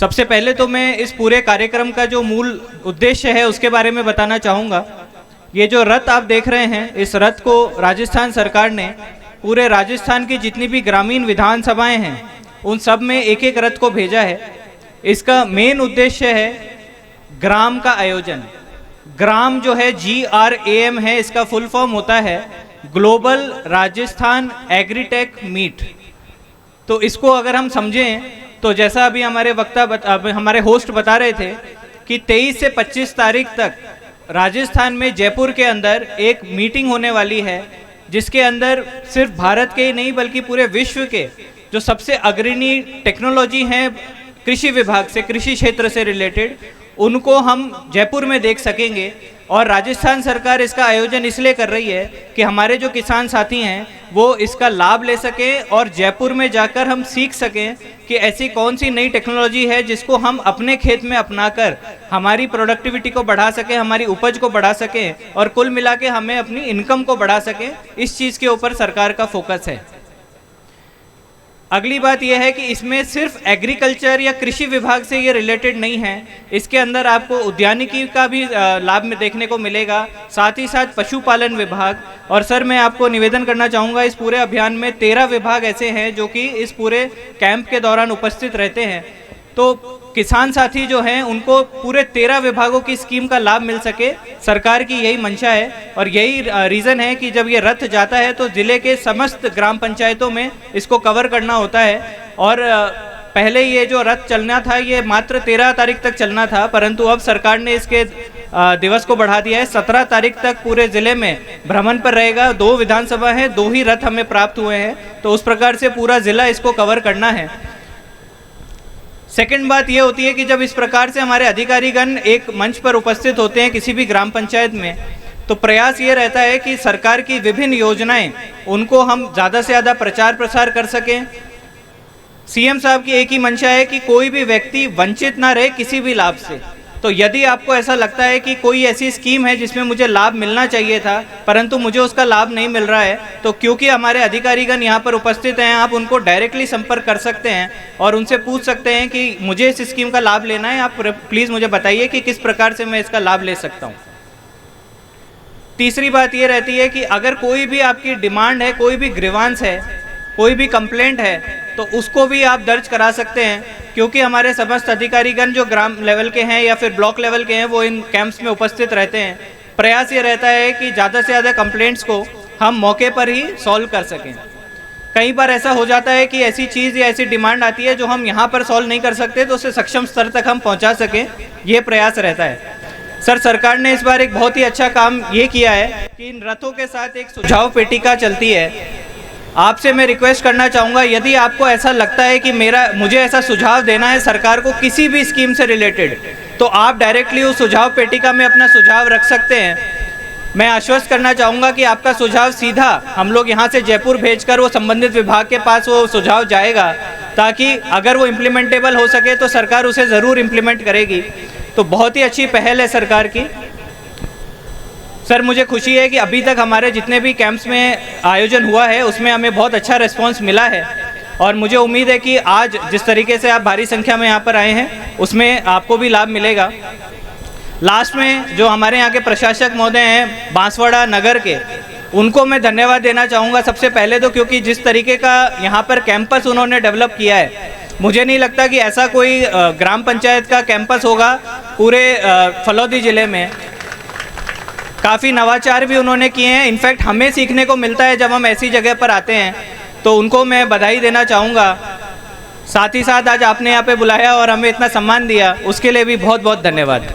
सबसे पहले तो मैं इस पूरे कार्यक्रम का जो मूल उद्देश्य है उसके बारे में बताना चाहूँगा। ये जो रथ आप देख रहे हैं, इस रथ को राजस्थान सरकार ने पूरे राजस्थान की जितनी भी ग्रामीण विधानसभाएं हैं उन सब में एक एक रथ को भेजा है। इसका मेन उद्देश्य है ग्राम का आयोजन। ग्राम जो है GRAM है, इसका फुल फॉर्म होता है ग्लोबल राजस्थान एग्रीटेक मीट। तो इसको अगर हम समझें तो जैसा अभी हमारे हमारे होस्ट बता रहे थे कि 23 से 25 तारीख तक राजस्थान में जयपुर के अंदर एक मीटिंग होने वाली है, जिसके अंदर सिर्फ भारत के ही नहीं बल्कि पूरे विश्व के जो सबसे अग्रणी टेक्नोलॉजी हैं कृषि विभाग से, कृषि क्षेत्र से रिलेटेड, उनको हम जयपुर में देख सकेंगे। और राजस्थान सरकार इसका आयोजन इसलिए कर रही है कि हमारे जो किसान साथी हैं वो इसका लाभ ले सकें और जयपुर में जाकर हम सीख सकें कि ऐसी कौन सी नई टेक्नोलॉजी है जिसको हम अपने खेत में अपनाकर हमारी प्रोडक्टिविटी को बढ़ा सकें, हमारी उपज को बढ़ा सकें और कुल मिला के हमें अपनी इनकम को बढ़ा सकें। इस चीज़ के ऊपर सरकार का फोकस है। अगली बात यह है कि इसमें सिर्फ एग्रीकल्चर या कृषि विभाग से ये रिलेटेड नहीं है, इसके अंदर आपको उद्यानिकी का भी लाभ में देखने को मिलेगा, साथ ही साथ पशुपालन विभाग। और सर मैं आपको निवेदन करना चाहूँगा, इस पूरे अभियान में 13 विभाग ऐसे हैं जो कि इस पूरे कैंप के दौरान उपस्थित रहते हैं। तो किसान साथी जो हैं उनको पूरे 13 विभागों की स्कीम का लाभ मिल सके, सरकार की यही मंशा है। और यही रीज़न है कि जब ये रथ जाता है तो ज़िले के समस्त ग्राम पंचायतों में इसको कवर करना होता है। और पहले ये जो रथ चलना था ये मात्र 13 तारीख तक चलना था, परंतु अब सरकार ने इसके दिवस को बढ़ा दिया है। 17 तारीख तक पूरे ज़िले में भ्रमण पर रहेगा। 2 विधानसभा हैं, 2 ही रथ हमें प्राप्त हुए हैं, तो उस प्रकार से पूरा ज़िला इसको कवर करना है। सेकंड बात ये होती है कि जब इस प्रकार से हमारे अधिकारीगण एक मंच पर उपस्थित होते हैं किसी भी ग्राम पंचायत में, तो प्रयास ये रहता है कि सरकार की विभिन्न योजनाएं उनको हम ज़्यादा से ज़्यादा प्रचार प्रसार कर सकें। सीएम साहब की एक ही मंशा है कि कोई भी व्यक्ति वंचित ना रहे किसी भी लाभ से। तो यदि आपको ऐसा लगता है कि कोई ऐसी स्कीम है जिसमें मुझे लाभ मिलना चाहिए था परंतु मुझे उसका लाभ नहीं मिल रहा है, तो क्योंकि हमारे अधिकारीगण यहाँ पर उपस्थित हैं, आप उनको डायरेक्टली संपर्क कर सकते हैं और उनसे पूछ सकते हैं कि मुझे इस स्कीम का लाभ लेना है, आप प्लीज़ मुझे बताइए कि किस प्रकार से मैं इसका लाभ ले सकता हूँ। तीसरी बात ये रहती है कि अगर कोई भी आपकी डिमांड है, कोई भी ग्रीवांस है, कोई भी कंप्लेंट है, तो उसको भी आप दर्ज करा सकते हैं, क्योंकि हमारे समस्त अधिकारीगण जो ग्राम लेवल के हैं या फिर ब्लॉक लेवल के हैं वो इन कैंप्स में उपस्थित रहते हैं। प्रयास ये रहता है कि ज़्यादा से ज़्यादा कंप्लेंट्स को हम मौके पर ही सॉल्व कर सकें। कई बार ऐसा हो जाता है कि ऐसी चीज़ या ऐसी डिमांड आती है जो हम यहाँ पर सॉल्व नहीं कर सकते, तो उसे सक्षम स्तर तक हम पहुँचा सकें, ये प्रयास रहता है। सर सरकार ने इस बार एक बहुत ही अच्छा काम ये किया है कि इन रथों के साथ एक सुझाव पेटिका चलती है। आपसे मैं रिक्वेस्ट करना चाहूँगा, यदि आपको ऐसा लगता है कि मुझे ऐसा सुझाव देना है सरकार को किसी भी स्कीम से रिलेटेड, तो आप डायरेक्टली उस सुझाव पेटिका में अपना सुझाव रख सकते हैं। मैं आश्वस्त करना चाहूँगा कि आपका सुझाव सीधा हम लोग यहाँ से जयपुर भेजकर वो संबंधित विभाग के पास वो सुझाव जाएगा, ताकि अगर वो इम्प्लीमेंटेबल हो सके तो सरकार उसे ज़रूर इम्प्लीमेंट करेगी। तो बहुत ही अच्छी पहल है सरकार की। सर मुझे खुशी है कि अभी तक हमारे जितने भी कैंप्स में आयोजन हुआ है उसमें हमें बहुत अच्छा रिस्पांस मिला है, और मुझे उम्मीद है कि आज जिस तरीके से आप भारी संख्या में यहाँ पर आए हैं उसमें आपको भी लाभ मिलेगा। लास्ट में जो हमारे यहाँ के प्रशासक महोदय हैं बांसवाड़ा नगर के, उनको मैं धन्यवाद देना चाहूँगा सबसे पहले तो, क्योंकि जिस तरीके का यहाँ पर कैंपस उन्होंने डेवलप किया है, मुझे नहीं लगता कि ऐसा कोई ग्राम पंचायत का कैंपस होगा पूरे फलौदी ज़िले में। काफ़ी नवाचार भी उन्होंने किए हैं। इनफैक्ट हमें सीखने को मिलता है जब हम ऐसी जगह पर आते हैं, तो उनको मैं बधाई देना चाहूँगा। साथ ही साथ आज आपने यहाँ पे बुलाया और हमें इतना सम्मान दिया, उसके लिए भी बहुत बहुत धन्यवाद।